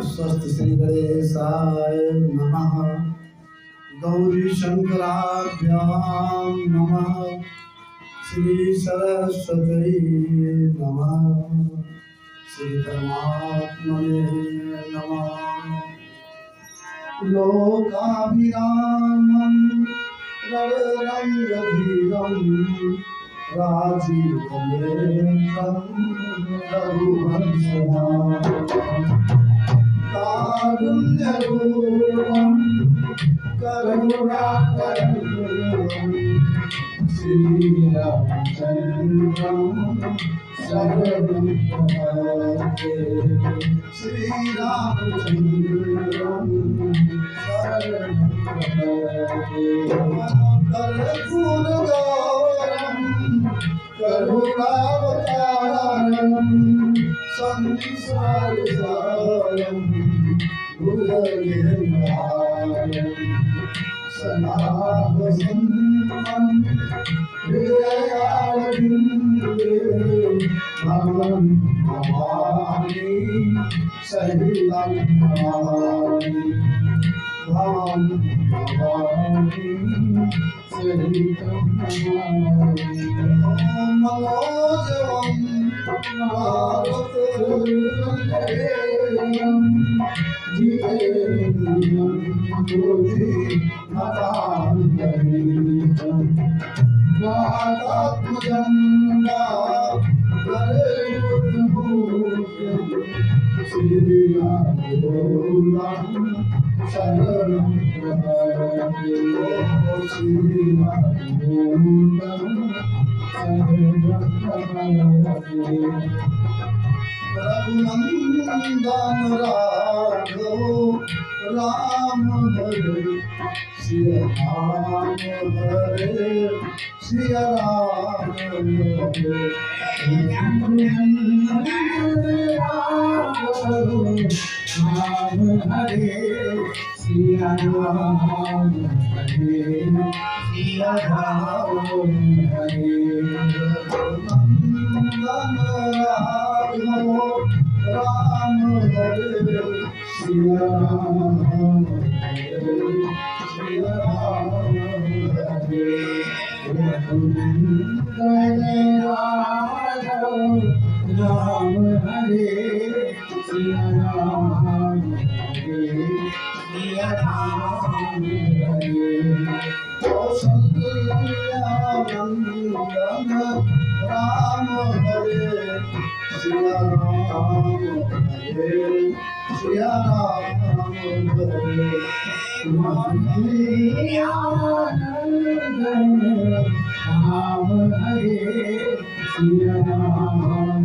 स्वस्ति श्री गणेशाय नमः। गौरी शंकराभ्याम नमः। श्री सरस्वती नमः। श्री परमात्मने नमः। लोकाभिरामं रणरंगधीरं राजीवनेत्रं रघुवंशनाथं कारुण्यरूपं करुणाकरं श्रीरामचन्द्रं शरणं प्रपद्ये। श्रीरामचन्द्रं शरणं प्रपद्ये। कर्पूरगौरं करुणावतारं संसारसारं भुजगेन्द्रहारं सनातनं हृदयारविन्दे भवं नमामि सहितं नमामि भवं नमामि सहितं नमामि। मनोजवं मारुततुल्यवेगं जितेन्द्रियं बुद्धिमतान्तरितं वातात्मजं वाक्परयुतभूषं श्रीरामदूतं शरणं प्रपद्ये। श्रीरामदूतं शरणं प्रपद्ये। रघुनंदन राघव राम हरे सिया राम हरे सिया राम हरे। रघुनंदन राघव राम हरे सिया राम हरे सिया राम हरे। रघुनंदन राघव राम हरे सिया राम हरे सिया राम हरे। रघुनंदन राघव राम हरे सिया राम हरे सिया राम हरे। कौसल्यानंदन राम हरे सिया राम हरे सिया राम हरे। कौसल्यानंदन राम हरे सिया राम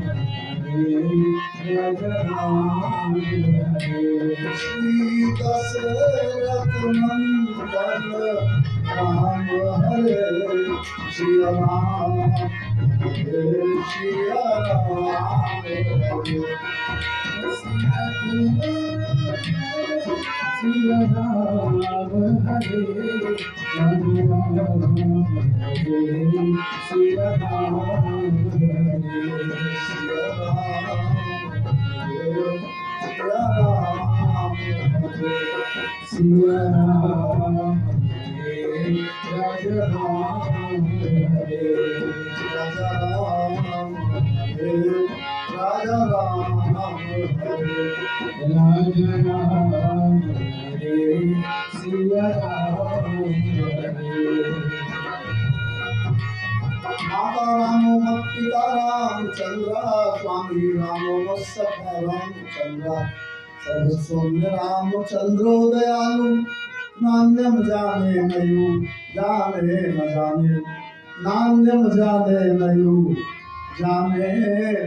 हरे राम हरे। श्री दशरथ नंदन राम हरे सिया राम हरे सिया राम हरे। सिया राम हरे राम हरे सिया राम हरे सिया राम हरे सिया राम हरे राजा राम हरे राजा राम हरे राजा राम हरे राजा राम हरे सिया राम हरे। माता रामो मत पिता रामचंद्र स्वामी रामो मत्सखा रामचंद्र सर्वसौम्य रामचंद्रो दयालु नान्यम जाने नयु जाने न जाने नान्यम जाने नयु जाने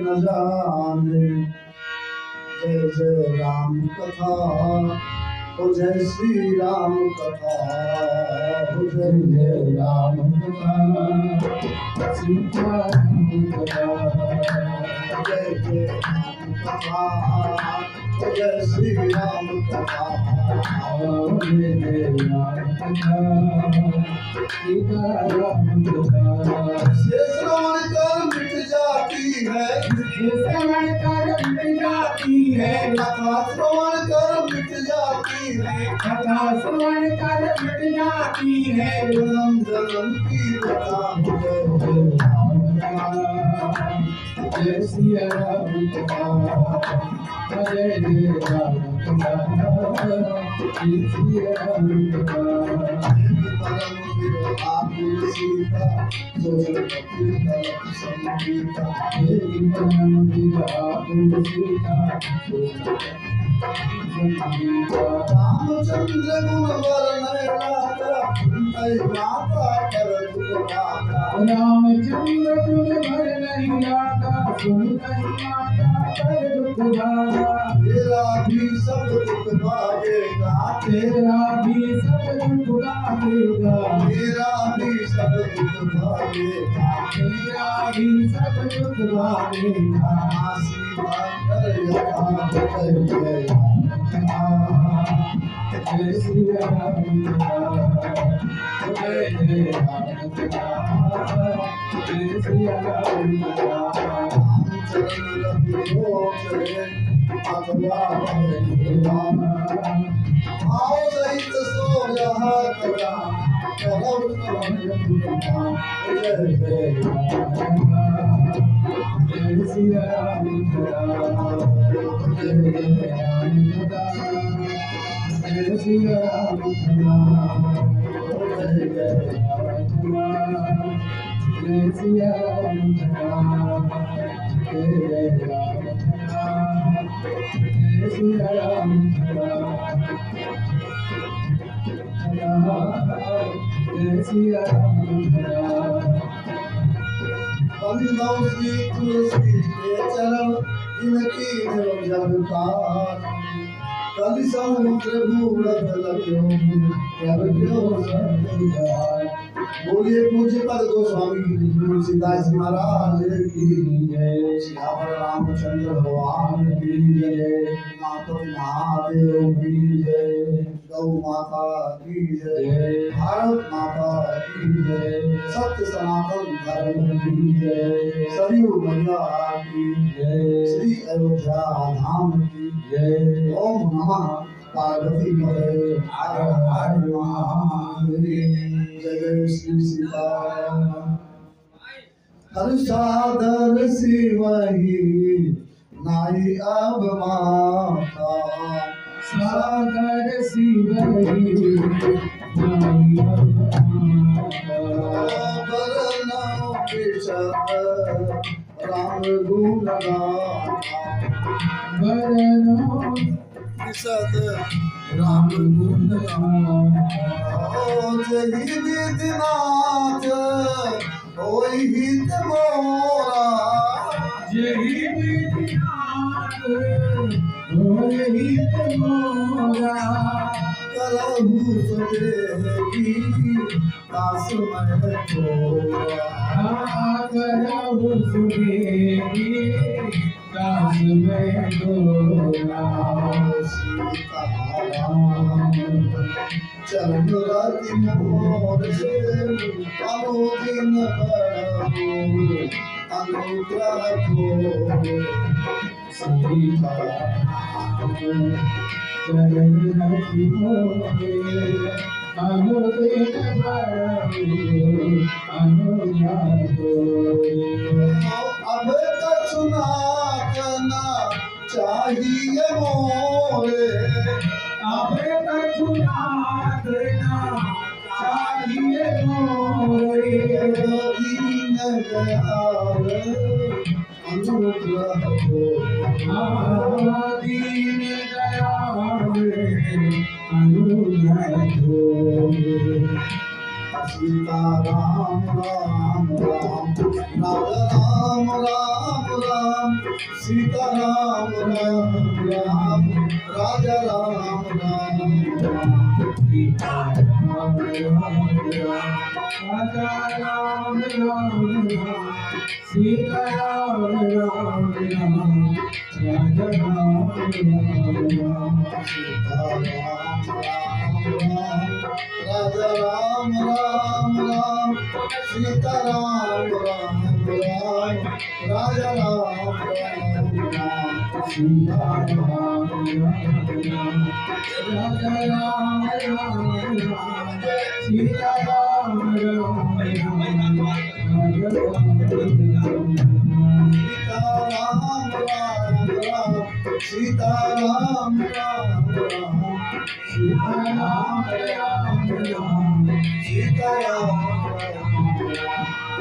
न जाने। जय जय राम कथा हो जय श्री राम कथा हो जय जय राम कथा सीता राम कथा जय जय राम कथा हो जय श्री राम कथा जय जय राम कथा सीता राम कथा। शेष रावण कर मिट जाती है, श्रवण कर मिट जाती है, कथा श्रवण कर मिट जाती है, कथा श्रवण कर मिट जाती है। जन्म जन्म की कथा जय सिया राम जय जय राम जय सिया राम आकुल सीता सोचती तलप संगीता रामचंद्र गुण वर्णनाता ऐ माता कर दुखदाता, रामचंद्र गुण वर्णनाता सुन माता कर दुखदाता। तेरा भी सब दुख भागेगा, तेरा भी सब दुख भागेगा, तेरा भी सब दुख भागेगा, तेरा भी सब दुख भागेगा। आशीर्वाद कर यथा जय जय जय श्री राम जय जय राम जय श्री राम। चरण रघुओ चले अथवा भगवान, आओ सहित सो यहाँ करा करब श्रवण गुणगान। जय जय जय श्री राम जय जय राम जय श्री राम जय जय राम जय श्री राम जय जय राम जय श्री राम जय श्री राम। बंदौ श्री तुलसी के चरण इनकी जग पार, कलि समुद्र भूरत लग्यो प्रगट्यो संसार। बोलिए पूज्य पद गोस्वामी तुलसीदास महाराज की जय, श्यावर रामचंद्र भगवान की जय, नाथ महादेव की जय, गौ माता की जय, भारत माता की जय, सत्य सनातन धर्म की जय, सरयू मैया की जय, श्री अयोध्या धाम की जय। ओम नमः पार्वती पते हर हर महादेव। जय श्री सीताराम। हर सादर शिवही नाई अब माता, सागर शिवही नाई अब माता, बरनौ विशद राम गुण गाथा, बरनौ विशद राम गुण गाथा। जही विधिनाथ होई हित मोरा, जही विधिनाथ होई हित मोरा, करहु सुदेही दास मैं तोरा, करहु सुदेही दास मैं तोरा। सीताराम चरण रति मोर से अनुदिन बरहु अनुग्रह को। सीताराम चरण रति मोरे अनुदिन बरहु अनुग्रह को। अब कछु नातना चाहिए मोरे, अब कछु नातना चाहिए मोरे, दीन दयाल अनुग्रह को। दीन दयाल अनुग्रह को। सीताराम राम राम राम राम राम, सीताराम राम राम राजा राम राम राम। सीताराम राम राम राजा राम राम राम, सीताराम राम राम राजा राम राम राम। सीताराम राम राजा राम राम राम, सीताराम राम राम राजा राम सीताराम राम राम सीताराम राम राम सीताराम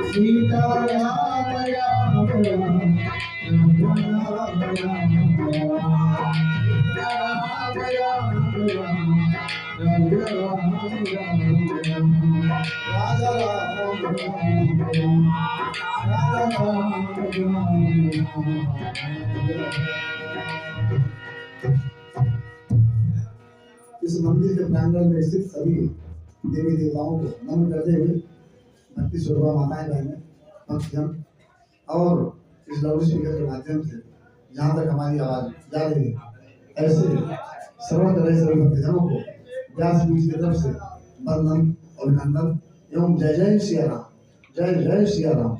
सीताराम राम इस मंदिर के प्रांगण में स्थित सभी देवी देवताओं को नमन करते हुए भक्ति स्वरूपा माताएं बहनें भक्तजन और इस लाउड स्पीकर के माध्यम से जहाँ तक हमारी आवाज जा रही है ऐसे सर्व तरह सभी भक्तजनों को व्यास पीठ की तरफ से वंदन और अभिनंदन एवं जय जय सिया राम जय जय सिया राम।